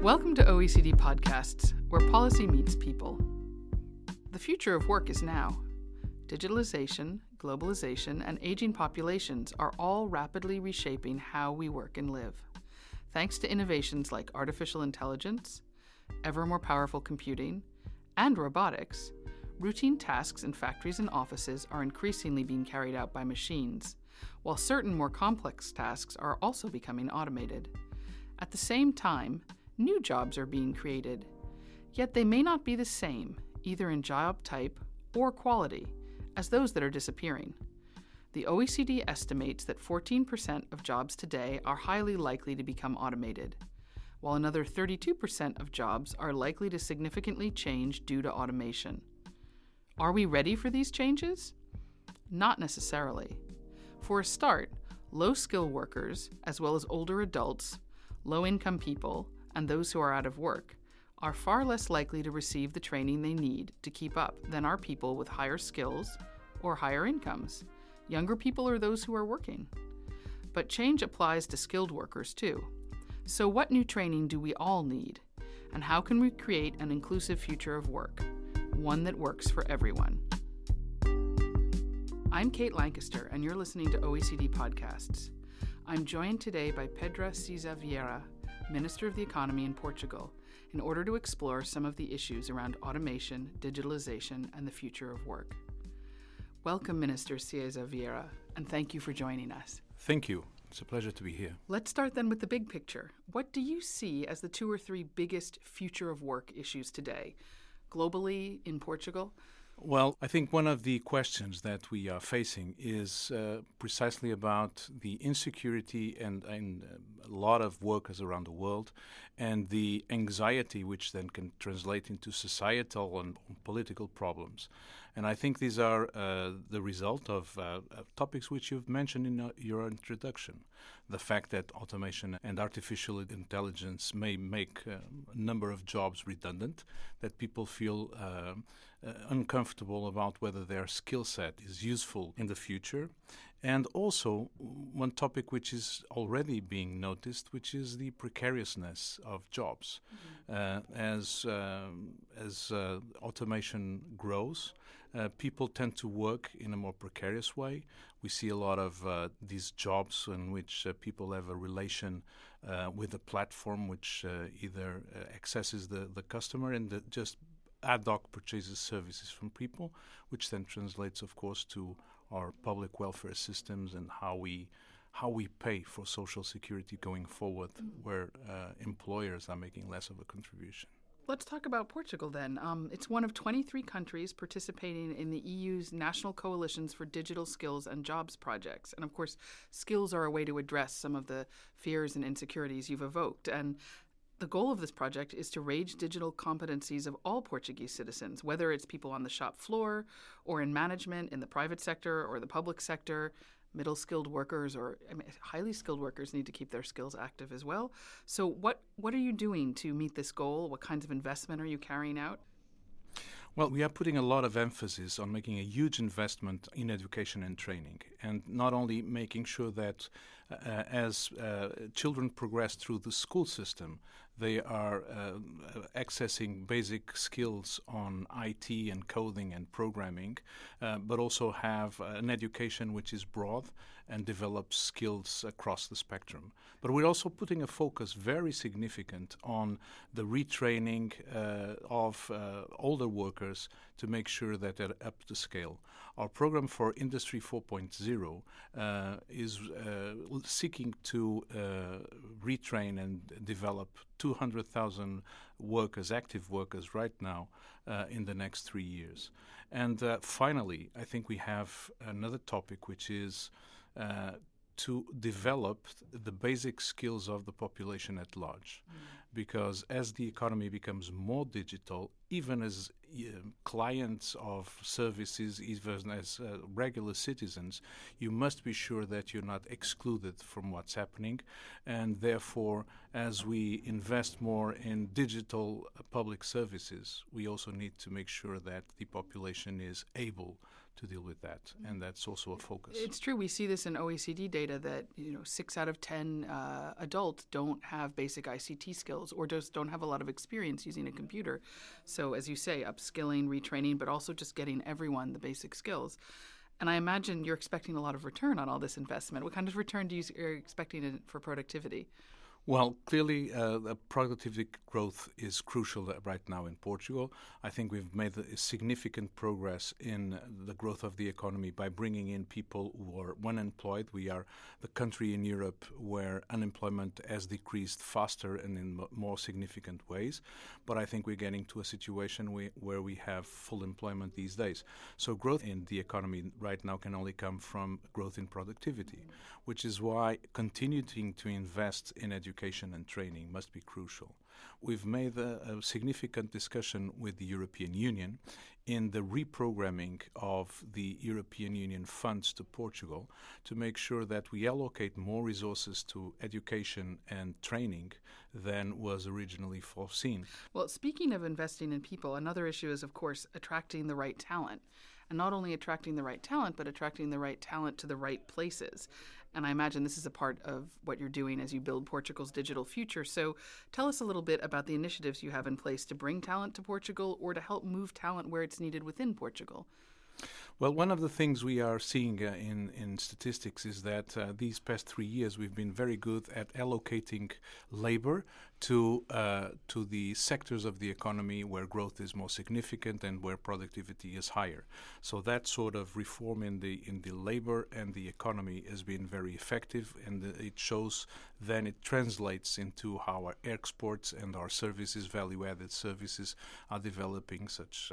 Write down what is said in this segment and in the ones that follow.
Welcome to OECD Podcasts, where policy meets people. The future of work is now. Digitalization, globalization, and aging populations are all rapidly reshaping how we work and live. Thanks to innovations like artificial intelligence, ever more powerful computing, and robotics, routine tasks in factories and offices are increasingly being carried out by machines, while certain more complex tasks are also becoming automated. At the same time, new jobs are being created, yet they may not be the same, either in job type or quality, as those that are disappearing. The OECD estimates that 14% of jobs today are highly likely to become automated, while another 32% of jobs are likely to significantly change due to automation. Are we ready for these changes? Not necessarily. For a start, low-skill workers, as well as older adults, low-income people, and those who are out of work, are far less likely to receive the training they need to keep up than are people with higher skills or higher incomes, younger people or those who are working. But change applies to skilled workers too. So what new training do we all need? And how can we create an inclusive future of work, one that works for everyone? I'm Kate Lancaster, and you're listening to OECD Podcasts. I'm joined today by Pedro Siza Vieira, Minister of the Economy in Portugal, in order to explore some of the issues around automation, digitalization, and the future of work. Welcome, Minister Siza Vieira, and thank you for joining us. Thank you. It's a pleasure to be here. Let's start then with the big picture. What do you see as the two or three biggest future of work issues today, globally, in Portugal? Well, I think one of the questions that we are facing is precisely about the insecurity and a lot of workers around the world, and the anxiety which then can translate into societal and political problems. And I think these are the result of topics which you've mentioned in your introduction. The fact that automation and artificial intelligence may make a number of jobs redundant, that people feel uncomfortable about whether their skill set is useful in the future. And also one topic which is already being noticed, which is the precariousness of jobs. As automation grows, people tend to work in a more precarious way. We see a lot of these jobs in which people have a relation with a platform which either accesses the customer and just ad hoc purchases services from people, which then translates, of course, to our public welfare systems and how we pay for social security going forward, where employers are making less of a contribution. Let's talk about Portugal then. It's one of 23 countries participating in the EU's National Coalitions for Digital Skills and Jobs projects. And of course, skills are a way to address some of the fears and insecurities you've evoked. And the goal of this project is to raise digital competencies of all Portuguese citizens, whether it's people on the shop floor or in management in the private sector or the public sector. Middle-skilled workers or highly skilled workers need to keep their skills active as well. So what are you doing to meet this goal? What kinds of investment are you carrying out? Well, we are putting a lot of emphasis on making a huge investment in education and training, and not only making sure that as children progress through the school system, they are accessing basic skills on IT and coding and programming, but also have an education which is broad and develops skills across the spectrum. But we're also putting a focus very significant on the retraining of older workers to make sure that they're up to scale. Our program for Industry 4.0 is seeking to retrain and develop 200,000 workers, active workers right now in the next 3 years. And finally, I think we have another topic which is to develop the basic skills of the population at large. Because as the economy becomes more digital, even as clients of services, even as regular citizens, you must be sure that you're not excluded from what's happening. And therefore, as we invest more in digital public services, we also need to make sure that the population is able to deal with that, and that's also a focus. It's true. We see this in OECD data that 6 out of 10 adults don't have basic ICT skills or just don't have a lot of experience using a computer. So as you say, upskilling, retraining, but also just getting everyone the basic skills. And I imagine you're expecting a lot of return on all this investment. What kind of return are you expecting for productivity? Well, clearly, the productivity growth is crucial right now in Portugal. I think we've made a significant progress in the growth of the economy by bringing in people who are unemployed. We are the country in Europe where unemployment has decreased faster and in more significant ways. But I think we're getting to a situation where we have full employment these days. So growth in the economy right now can only come from growth in productivity, which is why continuing to invest in education and training must be crucial. We've made a significant discussion with the European Union in the reprogramming of the European Union funds to Portugal to make sure that we allocate more resources to education and training than was originally foreseen. Well, speaking of investing in people, another issue is, of course, attracting the right talent. And not only attracting the right talent, but attracting the right talent to the right places. And I imagine this is a part of what you're doing as you build Portugal's digital future. So tell us a little bit about the initiatives you have in place to bring talent to Portugal or to help move talent where it's needed within Portugal. Well, one of the things we are seeing in statistics is that these past 3 years we've been very good at allocating labor to the sectors of the economy where growth is more significant and where productivity is higher. So that sort of reform in the labor and the economy has been very effective, and it shows then it translates into how our exports and our services, value-added services, are developing, such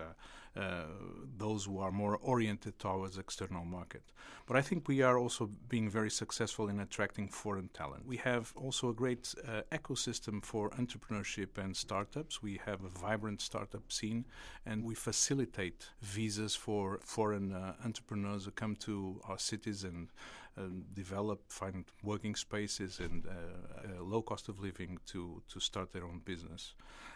those who are more oriented towards external market. But I think we are also being very successful in attracting foreign talent. We have also a great ecosystem for entrepreneurship and startups. We have a vibrant startup scene, and we facilitate visas for foreign entrepreneurs who come to our cities and find working spaces and low cost of living to start their own business.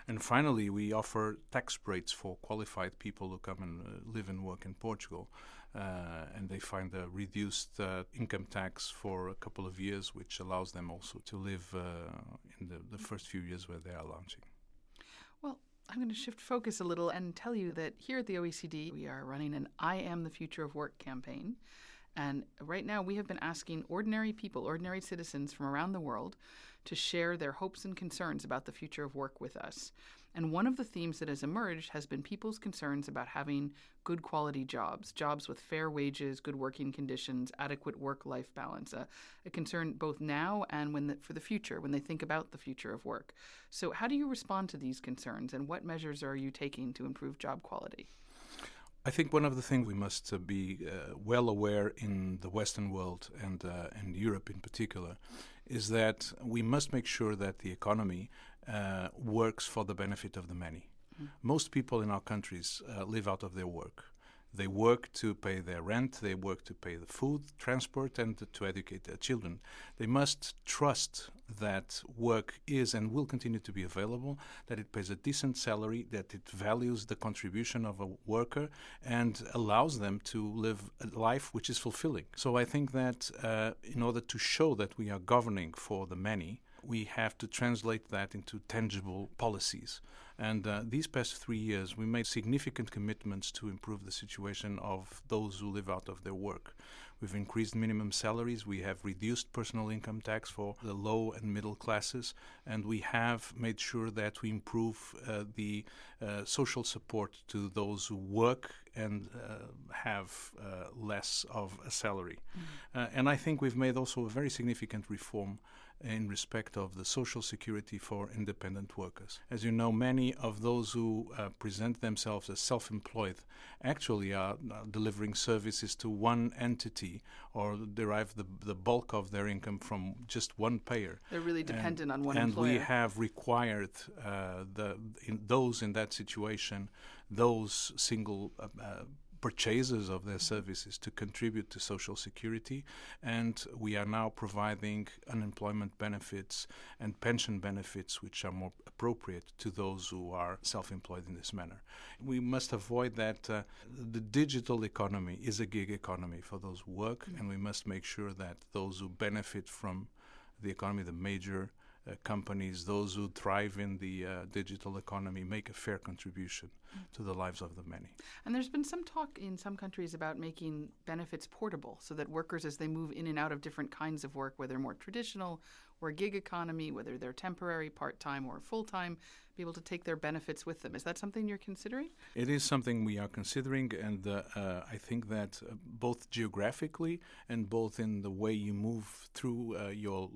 And finally, we offer tax breaks for qualified people who come and live and work in Portugal. And they find a reduced income tax for a couple of years, which allows them also to live in the first few years where they are launching. Well, I'm going to shift focus a little and tell you that here at the OECD, we are running an I Am the Future of Work campaign. And right now we have been asking ordinary people, ordinary citizens from around the world to share their hopes and concerns about the future of work with us. And one of the themes that has emerged has been people's concerns about having good quality jobs with fair wages, good working conditions, adequate work-life balance, a concern both now and for the future, when they think about the future of work. So how do you respond to these concerns, and what measures are you taking to improve job quality? I think one of the things we must be well aware in the Western world and Europe in particular is that we must make sure that the economy works for the benefit of the many. Most people in our countries live out of their work. They work to pay their rent, they work to pay the food, transport, and to educate their children. They must trust that work is and will continue to be available, that it pays a decent salary, that it values the contribution of a worker and allows them to live a life which is fulfilling. So I think that in order to show that we are governing for the many, we have to translate that into tangible policies. And these past 3 years, we made significant commitments to improve the situation of those who live out of their work. We've increased minimum salaries, we have reduced personal income tax for the low and middle classes, and we have made sure that we improve the social support to those who work and have less of a salary. And I think we've made also a very significant reform in respect of the social security for independent workers. As you know, many of those who present themselves as self-employed actually are delivering services to one entity or derive the bulk of their income from just one payer. They're really dependent on one employer. employer. And we have required those in that situation, those single purchasers of their services to contribute to social security, and we are now providing unemployment benefits and pension benefits which are more appropriate to those who are self-employed in this manner. We must avoid that the digital economy is a gig economy for those who work, and we must make sure that those who benefit from the economy, the major companies, those who thrive in the digital economy, make a fair contribution to the lives of the many. And there's been some talk in some countries about making benefits portable so that workers, as they move in and out of different kinds of work, whether more traditional or gig economy, whether they're temporary, part-time, or full-time, be able to take their benefits with them. Is that something you're considering? It is something we are considering, and I think that both geographically and both in the way you move through your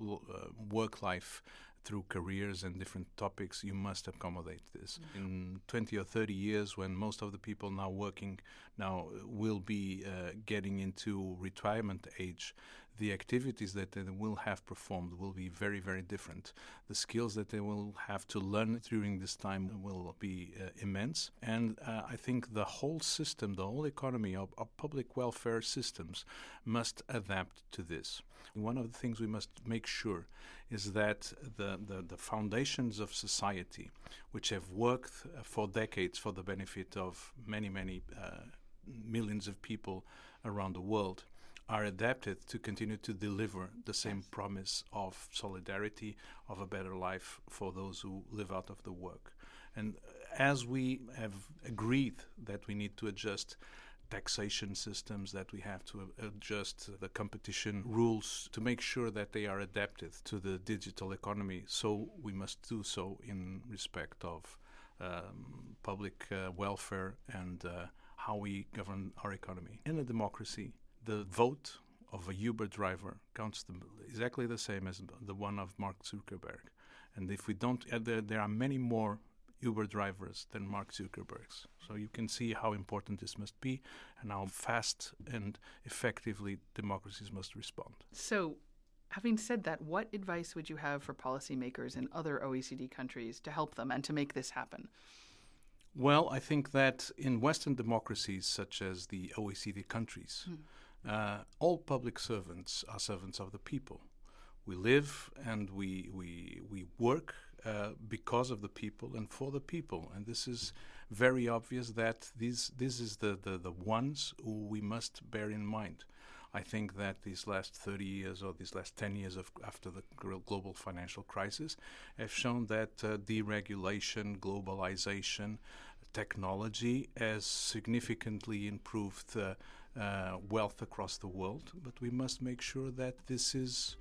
work life, through careers and different topics, you must accommodate this. In 20 or 30 years, when most of the people now working now will be getting into retirement age, the activities that they will have performed will be very, very different. The skills that they will have to learn during this time will be immense. And I think the whole system, the whole economy of public welfare systems must adapt to this. One of the things we must make sure is that the foundations of society, which have worked for decades for the benefit of many, many millions of people around the world, are adapted to continue to deliver the same promise of solidarity, of a better life for those who live out of the work. And as we have agreed that we need to adjust taxation systems, that we have to adjust the competition rules to make sure that they are adapted to the digital economy, so we must do so in respect of public welfare and how we govern our economy. In a democracy, the vote of a Uber driver counts exactly the same as the one of Mark Zuckerberg. And if we don't, there are many more Uber drivers than Mark Zuckerberg's. So you can see how important this must be and how fast and effectively democracies must respond. So, having said that, what advice would you have for policymakers in other OECD countries to help them and to make this happen? Well, I think that in Western democracies such as the OECD countries, all public servants are servants of the people. We live and we work because of the people and for the people. And this is very obvious that this is the ones who we must bear in mind. I think that these last 30 years or these last 10 years after the global financial crisis have shown that deregulation, globalization, technology has significantly improved wealth across the world, but we must make sure that this is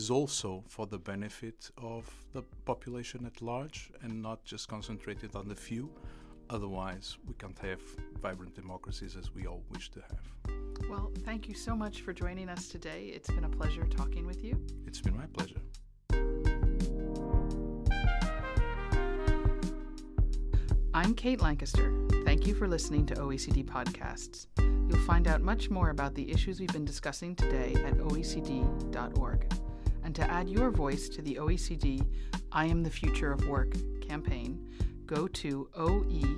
also for the benefit of the population at large and not just concentrated on the few. Otherwise, we can't have vibrant democracies as we all wish to have. Well, thank you so much for joining us today. It's been a pleasure talking with you. It's been my pleasure. I'm Kate Lancaster. Thank you for listening to OECD Podcasts. You'll find out much more about the issues we've been discussing today at oecd.org. And to add your voice to the OECD I Am the Future of Work campaign, go to oe.cd/FOW.